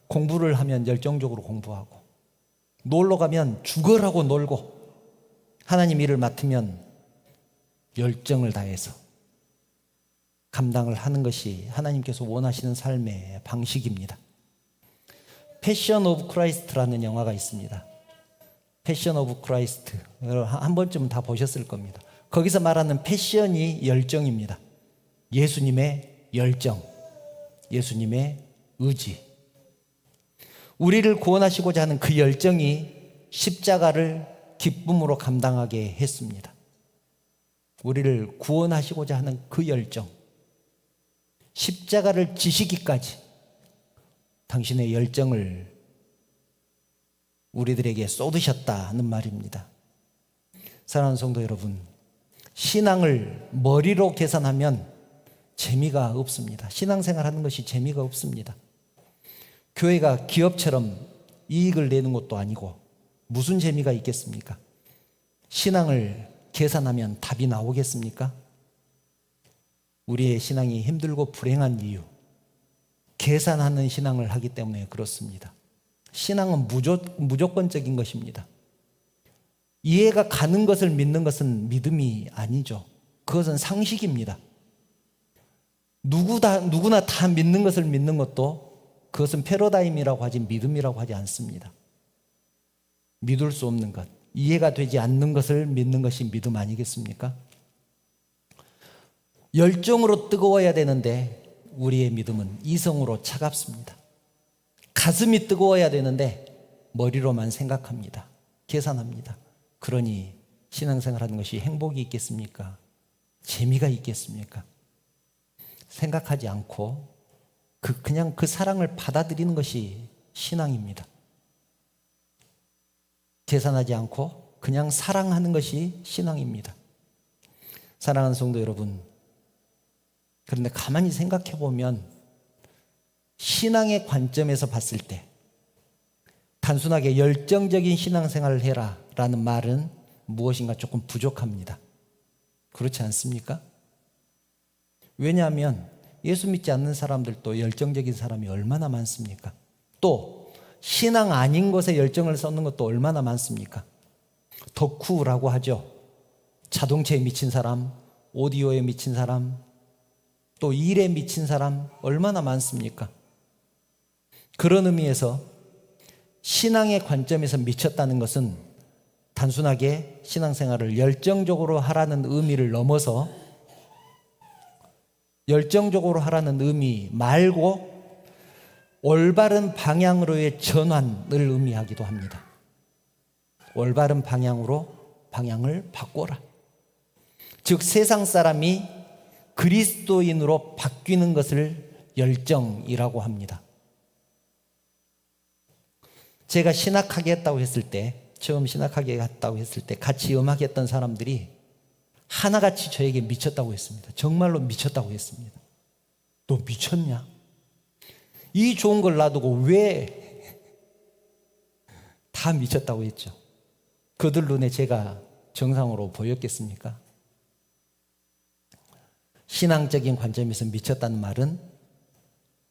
공부를 하면 열정적으로 공부하고, 놀러 가면 죽으라고 놀고, 하나님 일을 맡으면 열정을 다해서 감당을 하는 것이 하나님께서 원하시는 삶의 방식입니다. 패션 오브 크라이스트라는 영화가 있습니다. 패션 오브 크라이스트, 한 번쯤은 다 보셨을 겁니다. 거기서 말하는 패션이 열정입니다. 예수님의 열정, 예수님의 의지, 우리를 구원하시고자 하는 그 열정이 십자가를 기쁨으로 감당하게 했습니다. 우리를 구원하시고자 하는 그 열정, 십자가를 지시기까지 당신의 열정을 우리들에게 쏟으셨다는 말입니다. 사랑하는 성도 여러분, 신앙을 머리로 계산하면 재미가 없습니다. 신앙생활 하는 것이 재미가 없습니다. 교회가 기업처럼 이익을 내는 것도 아니고 무슨 재미가 있겠습니까? 신앙을 계산하면 답이 나오겠습니까? 우리의 신앙이 힘들고 불행한 이유, 계산하는 신앙을 하기 때문에 그렇습니다. 신앙은 무조건적인 것입니다. 이해가 가는 것을 믿는 것은 믿음이 아니죠. 그것은 상식입니다. 누구나 다 믿는 것을 믿는 것도 그것은 패러다임이라고 하지 믿음이라고 하지 않습니다. 믿을 수 없는 것, 이해가 되지 않는 것을 믿는 것이 믿음 아니겠습니까? 열정으로 뜨거워야 되는데 우리의 믿음은 이성으로 차갑습니다. 가슴이 뜨거워야 되는데 머리로만 생각합니다. 계산합니다. 그러니 신앙생활하는 것이 행복이 있겠습니까? 재미가 있겠습니까? 생각하지 않고 그냥 그 사랑을 받아들이는 것이 신앙입니다. 계산하지 않고 그냥 사랑하는 것이 신앙입니다. 사랑하는 성도 여러분, 그런데 가만히 생각해 보면 신앙의 관점에서 봤을 때 단순하게 열정적인 신앙생활을 해라 라는 말은 무엇인가 조금 부족합니다. 그렇지 않습니까? 왜냐하면 예수 믿지 않는 사람들도 열정적인 사람이 얼마나 많습니까? 또 신앙 아닌 것에 열정을 쏟는 것도 얼마나 많습니까? 덕후라고 하죠. 자동차에 미친 사람, 오디오에 미친 사람, 또 일에 미친 사람 얼마나 많습니까? 그런 의미에서 신앙의 관점에서 미쳤다는 것은 단순하게 신앙생활을 열정적으로 하라는 의미를 넘어서 열정적으로 하라는 의미 말고 올바른 방향으로의 전환을 의미하기도 합니다. 올바른 방향으로 방향을 바꿔라. 즉 세상 사람이 그리스도인으로 바뀌는 것을 열정이라고 합니다. 제가 신학하게 했을 때, 처음 신학하게 했다고 했을 때 같이 음악했던 사람들이 하나같이 저에게 미쳤다고 했습니다. 정말로 미쳤다고 했습니다. 너 미쳤냐? 이 좋은 걸 놔두고 왜 다 미쳤다고 했죠. 그들 눈에 제가 정상으로 보였겠습니까? 신앙적인 관점에서 미쳤다는 말은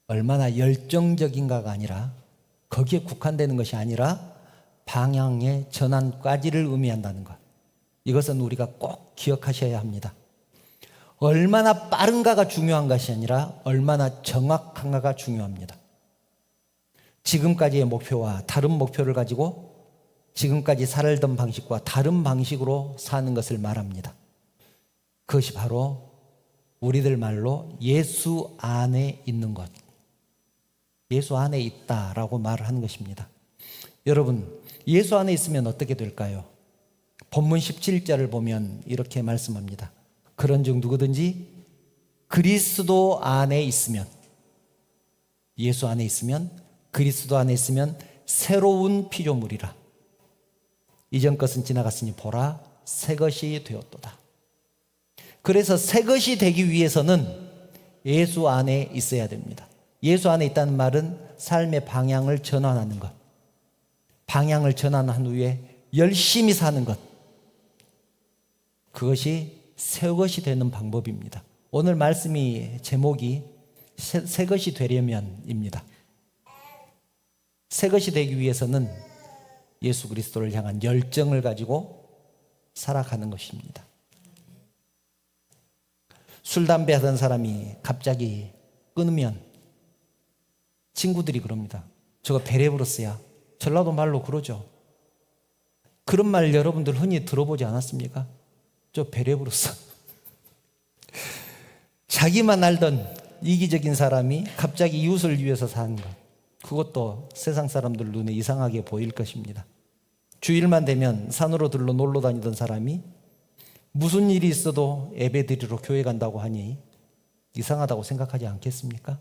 얼마나 열정적인가가 아니라, 거기에 국한되는 것이 아니라 방향의 전환까지를 의미한다는 것. 이것은 우리가 꼭 기억하셔야 합니다. 얼마나 빠른가가 중요한 것이 아니라 얼마나 정확한가가 중요합니다. 지금까지의 목표와 다른 목표를 가지고 지금까지 살던 방식과 다른 방식으로 사는 것을 말합니다. 그것이 바로 우리들 말로 예수 안에 있는 것, 예수 안에 있다라고 말을 하는 것입니다. 여러분, 예수 안에 있으면 어떻게 될까요? 본문 17절을 보면 이렇게 말씀합니다. 그런즉 누구든지 그리스도 안에 있으면, 예수 안에 있으면, 그리스도 안에 있으면 새로운 피조물이라. 이전 것은 지나갔으니 보라 새 것이 되었도다. 그래서 새 것이 되기 위해서는 예수 안에 있어야 됩니다. 예수 안에 있다는 말은 삶의 방향을 전환하는 것, 방향을 전환한 후에 열심히 사는 것, 그것이 새 것이 되는 방법입니다. 오늘 말씀이 제목이 새 것이 되려면입니다. 새 것이 되기 위해서는 예수 그리스도를 향한 열정을 가지고 살아가는 것입니다. 술, 담배 하던 사람이 갑자기 끊으면 친구들이 그럽니다. 저거 베레브루스야. 전라도 말로 그러죠. 그런 말 여러분들 흔히 들어보지 않았습니까? 저 베레브루스. 자기만 알던 이기적인 사람이 갑자기 이웃을 위해서 사는 것, 그것도 세상 사람들 눈에 이상하게 보일 것입니다. 주일만 되면 산으로 들러 놀러 다니던 사람이 무슨 일이 있어도 예배드리러 교회 간다고 하니 이상하다고 생각하지 않겠습니까?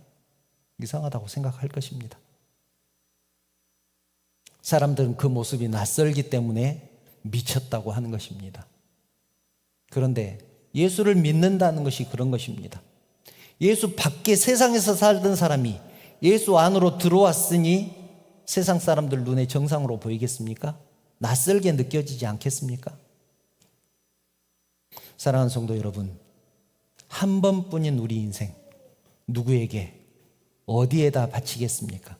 이상하다고 생각할 것입니다. 사람들은 그 모습이 낯설기 때문에 미쳤다고 하는 것입니다. 그런데 예수를 믿는다는 것이 그런 것입니다. 예수 밖에 세상에서 살던 사람이 예수 안으로 들어왔으니 세상 사람들 눈에 정상으로 보이겠습니까? 낯설게 느껴지지 않겠습니까? 사랑하는 성도 여러분, 한 번뿐인 우리 인생, 누구에게 어디에다 바치겠습니까?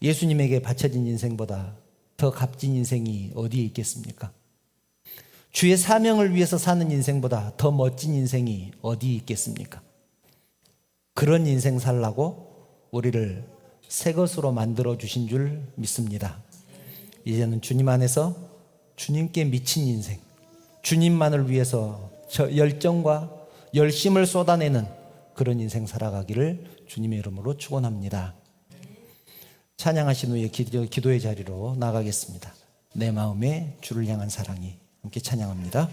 예수님에게 바쳐진 인생보다 더 값진 인생이 어디에 있겠습니까? 주의 사명을 위해서 사는 인생보다 더 멋진 인생이 어디 있겠습니까? 그런 인생 살라고 우리를 새 것으로 만들어 주신 줄 믿습니다. 이제는 주님 안에서 주님께 미친 인생, 주님만을 위해서 열정과 열심을 쏟아내는 그런 인생 살아가기를 주님의 이름으로 축원합니다. 찬양하신 후에 기도의 자리로 나가겠습니다. 내 마음에 주를 향한 사랑이, 함께 찬양합니다.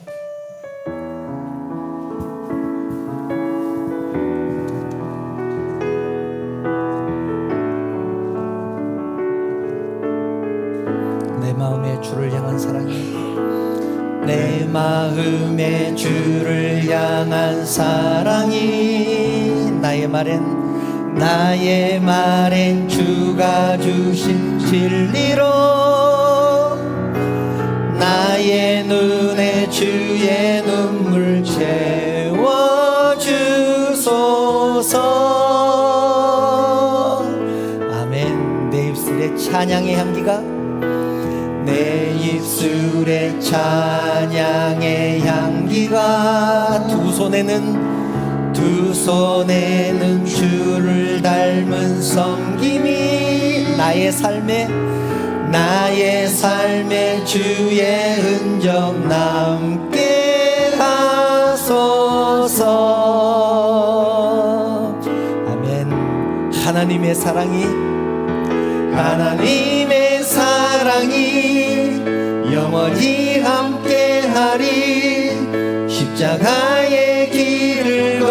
내 마음에 주를 향한 사랑이, 내 마음에 주를 향한 사랑이, 나의 말엔 주가 주신 진리로 나의 눈에 주의 눈물 채워주소서. 아멘. 내 입술에 찬양의 향기가, 내 입술에 찬양의 향기가, 두 손에는 주를 닮은 섬김이 나의 삶에 주의 흔적 남게 하소서. 아멘. 하나님의 사랑이 영원히 함께하리. 십자가의 길을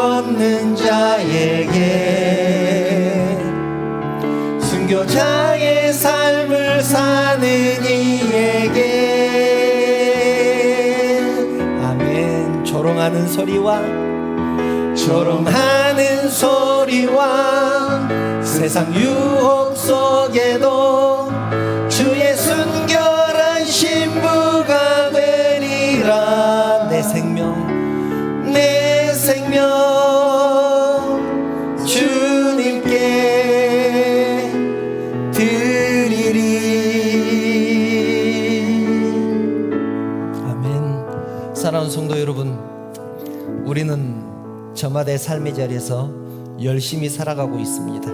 여자의 삶을 사는 이에게 아멘. 조롱하는 소리와 세상 유혹 속에도 주의 순결한 신부가 되리라. 내 생명 주님께 드리리. 아멘. 사랑하는 성도 여러분, 우리는 저마다의 삶의 자리에서 열심히 살아가고 있습니다.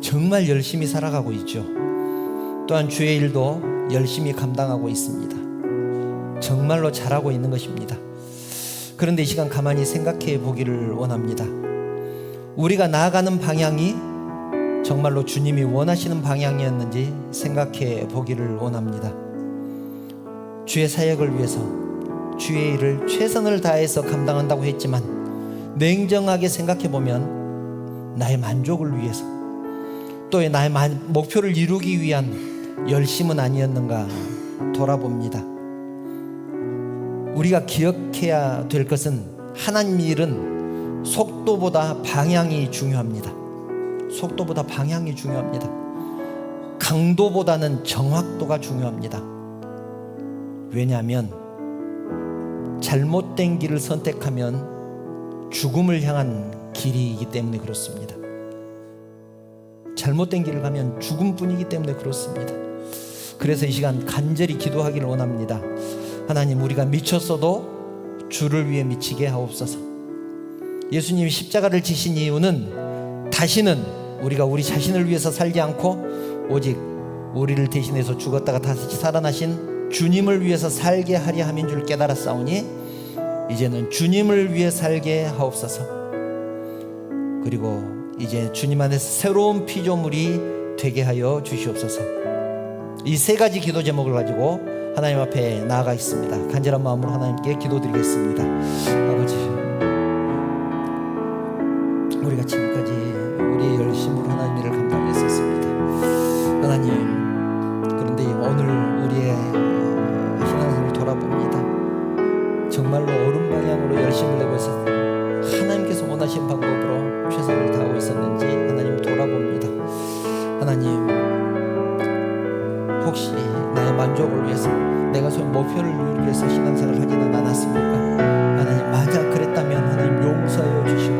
정말 열심히 살아가고 있죠. 또한 주의 일도 열심히 감당하고 있습니다. 정말로 잘하고 있는 것입니다. 그런데 이 시간 가만히 생각해 보기를 원합니다. 우리가 나아가는 방향이 정말로 주님이 원하시는 방향이었는지 생각해 보기를 원합니다. 주의 사역을 위해서 주의 일을 최선을 다해서 감당한다고 했지만 냉정하게 생각해 보면 나의 만족을 위해서 또 나의 목표를 이루기 위한 열심은 아니었는가 돌아봅니다. 우리가 기억해야 될 것은 하나님 일은 속도보다 방향이 중요합니다. 속도보다 방향이 중요합니다. 강도보다는 정확도가 중요합니다. 왜냐하면 잘못된 길을 선택하면 죽음을 향한 길이기 때문에 그렇습니다. 잘못된 길을 가면 죽음뿐이기 때문에 그렇습니다. 그래서 이 시간 간절히 기도하기를 원합니다. 하나님, 우리가 미쳤어도 주를 위해 미치게 하옵소서. 예수님이 십자가를 지신 이유는 다시는 우리가 우리 자신을 위해서 살지 않고 오직 우리를 대신해서 죽었다가 다시 살아나신 주님을 위해서 살게 하려 함인 줄 깨달았사오니 이제는 주님을 위해 살게 하옵소서. 그리고 이제 주님 안에서 새로운 피조물이 되게 하여 주시옵소서. 이 세 가지 기도 제목을 가지고 하나님 앞에 나아가 있습니다. 간절한 마음으로 하나님께 기도드리겠습니다. 아버지, 우리가 지금까지 우리의 열심으로 하나님 일을 감당했었습니다. 하나님, 그런데 오늘 우리의 신앙생활을 돌아봅니다. 정말로 옳은 방향으로 열심을 내고 있었 하나님께서 원하신 방법으로 최선을 다하고 있었는지 하나님 돌아봅니다. 하나님, 혹시 나의 만족을 위해서 내가 소위 목표를 이루기 위해서 신앙생활을 하지는 않았습니까? 하나님, 만약 그랬다면 하나님 용서하여 주시고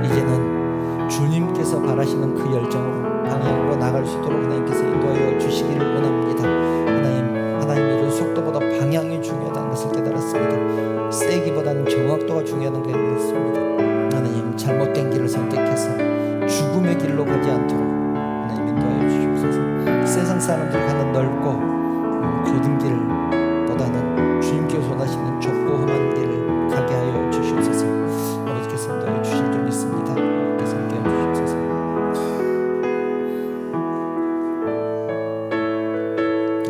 이제는 주님께서 바라시는 그 열정으로 방향으로 나갈 수 있도록 하나님께서 인도하여 주시기를 원합니다. 하나님 일은 속도보다 방향이 중요하다는 것을 깨달았습니다. 세기보다는 정확도가 중요하다는 것을 깨달았습니다. 하나님, 잘못된 길을 선택해서 죽음의 길로 가지 않도록 하나님 인도하여 주시옵소서. 세상 사람들이 가는 넓고 고든 길보다는 주님께서 원하시는 좁고 험한 길을 가게 하여 주시옵소서. 아버지께서 인도하여 주실 줄 믿습니다. 아버지께서 인도하여 주시옵소서.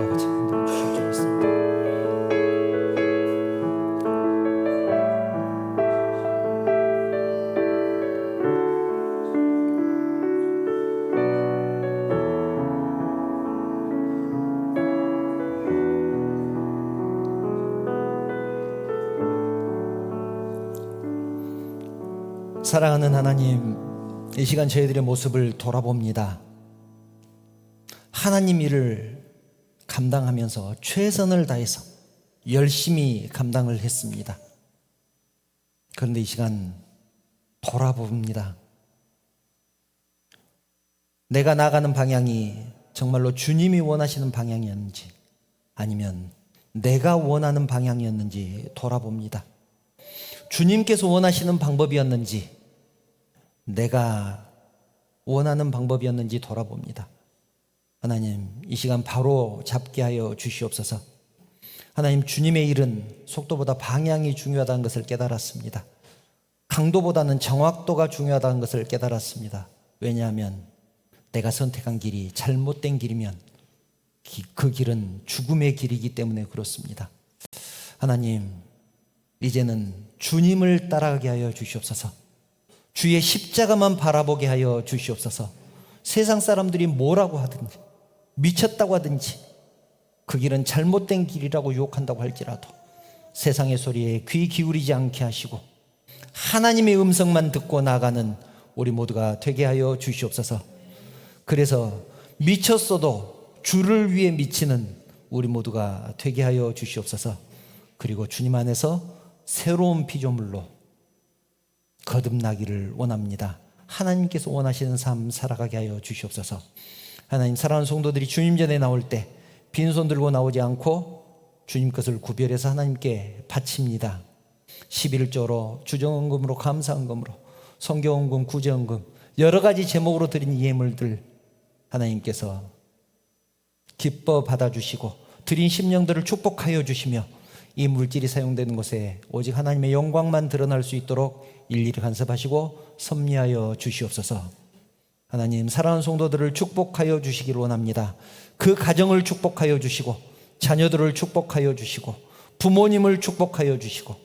아버지, 인도하여 주실 줄 믿습니다. 사랑하는 하나님, 이 시간 저희들의 모습을 돌아봅니다. 하나님 일을 감당하면서 최선을 다해서 열심히 감당을 했습니다. 그런데 이 시간 돌아봅니다. 내가 나가는 방향이 정말로 주님이 원하시는 방향이었는지 아니면 내가 원하는 방향이었는지 돌아봅니다. 주님께서 원하시는 방법이었는지 내가 원하는 방법이었는지 돌아봅니다. 하나님, 이 시간 바로 잡게 하여 주시옵소서. 하나님, 주님의 일은 속도보다 방향이 중요하다는 것을 깨달았습니다. 강도보다는 정확도가 중요하다는 것을 깨달았습니다. 왜냐하면 내가 선택한 길이 잘못된 길이면 그 길은 죽음의 길이기 때문에 그렇습니다. 하나님, 이제는 주님을 따라가게 하여 주시옵소서. 주의 십자가만 바라보게 하여 주시옵소서. 세상 사람들이 뭐라고 하든지 미쳤다고 하든지 그 길은 잘못된 길이라고 유혹한다고 할지라도 세상의 소리에 귀 기울이지 않게 하시고 하나님의 음성만 듣고 나가는 우리 모두가 되게 하여 주시옵소서. 그래서 미쳤어도 주를 위해 미치는 우리 모두가 되게 하여 주시옵소서. 그리고 주님 안에서 새로운 피조물로 거듭나기를 원합니다. 하나님께서 원하시는 삶 살아가게 하여 주시옵소서. 하나님, 사랑하는 성도들이 주님 전에 나올 때 빈손 들고 나오지 않고 주님 것을 구별해서 하나님께 바칩니다. 11조로 주정헌금으로 감사헌금으로 성교헌금 구제헌금 여러 가지 제목으로 드린 예물들 하나님께서 기뻐 받아주시고 드린 심령들을 축복하여 주시며 이 물질이 사용되는 곳에 오직 하나님의 영광만 드러날 수 있도록 일일이 간섭하시고 섭리하여 주시옵소서. 하나님, 사랑하는 성도들을 축복하여 주시기를 원합니다. 그 가정을 축복하여 주시고 자녀들을 축복하여 주시고 부모님을 축복하여 주시고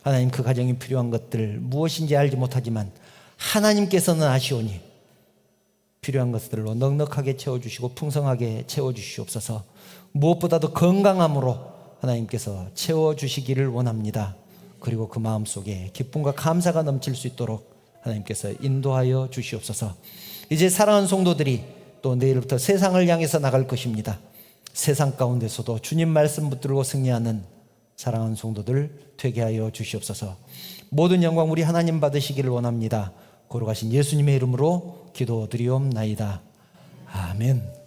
하나님, 그 가정이 필요한 것들 무엇인지 알지 못하지만 하나님께서는 아시오니 필요한 것들로 넉넉하게 채워주시고 풍성하게 채워주시옵소서. 무엇보다도 건강함으로 하나님께서 채워주시기를 원합니다. 그리고 그 마음속에 기쁨과 감사가 넘칠 수 있도록 하나님께서 인도하여 주시옵소서. 이제 사랑하는 성도들이 또 내일부터 세상을 향해서 나갈 것입니다. 세상 가운데서도 주님 말씀 붙들고 승리하는 사랑하는 성도들 되게 하여 주시옵소서. 모든 영광 우리 하나님 받으시기를 원합니다. 거룩하신 예수님의 이름으로 기도드리옵나이다. 아멘.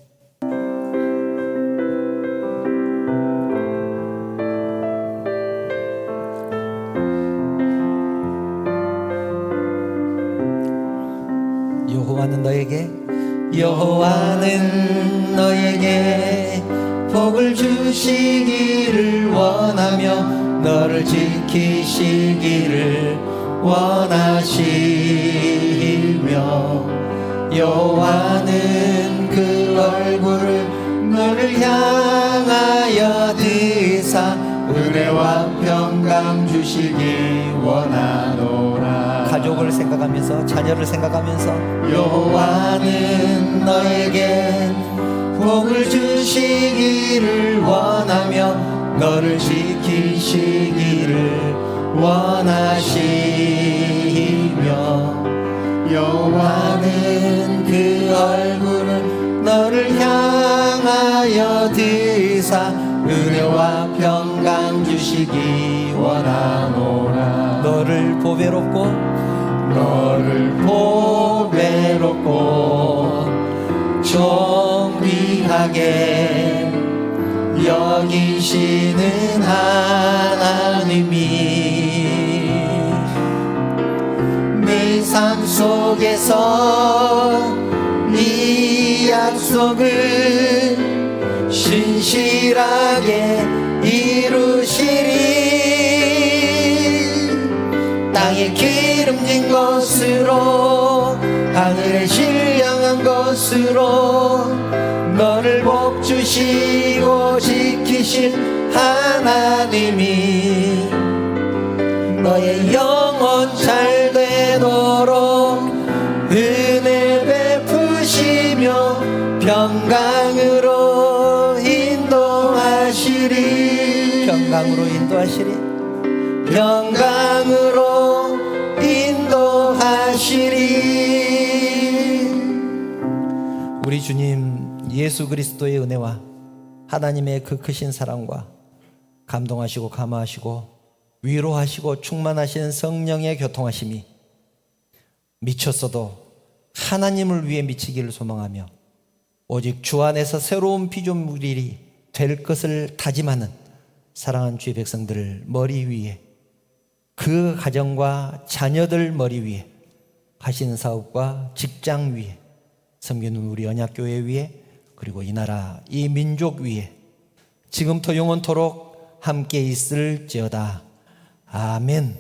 여호와는 너에게 복을 주시기를 원하며 너를 지키시기를 원하시며 여호와는 그 얼굴을 너를 향하여 드사 은혜와 평강 주시기 원하노라. 가족을 생각하면서 자녀를 생각하면서 여호와는 너에게 복을 주시기를 원하며 너를 지키시기를 원하시며 여호와는 그 얼굴을 너를 향하여 드사 은혜와 평강 주시기 원하노라. 너를 보배롭고 존귀하게 여기시는 하나님이 내 삶 속에서 이 약속을 신실하게 이루시리. 땅에 기름진 것으로 하늘에 신령한 것으로 너를 복주시고 지키신 하나님이 너의 영혼 잘 되도록 은혜 베푸시며 평강으로 인도하시리. 평강으로 인도하시리. 우리 주님 예수 그리스도의 은혜와 하나님의 그 크신 사랑과 감동하시고 감화하시고 위로하시고 충만하신 성령의 교통하심이 미쳤어도 하나님을 위해 미치기를 소망하며 오직 주 안에서 새로운 피조물이 될 것을 다짐하는 사랑하는 주의 백성들 머리 위에, 그 가정과 자녀들 머리 위에, 하시는 사업과 직장 위에, 섬기는 우리 언약교회 위에, 그리고 이 나라 이 민족 위에 지금부터 영원토록 함께 있을지어다. 아멘.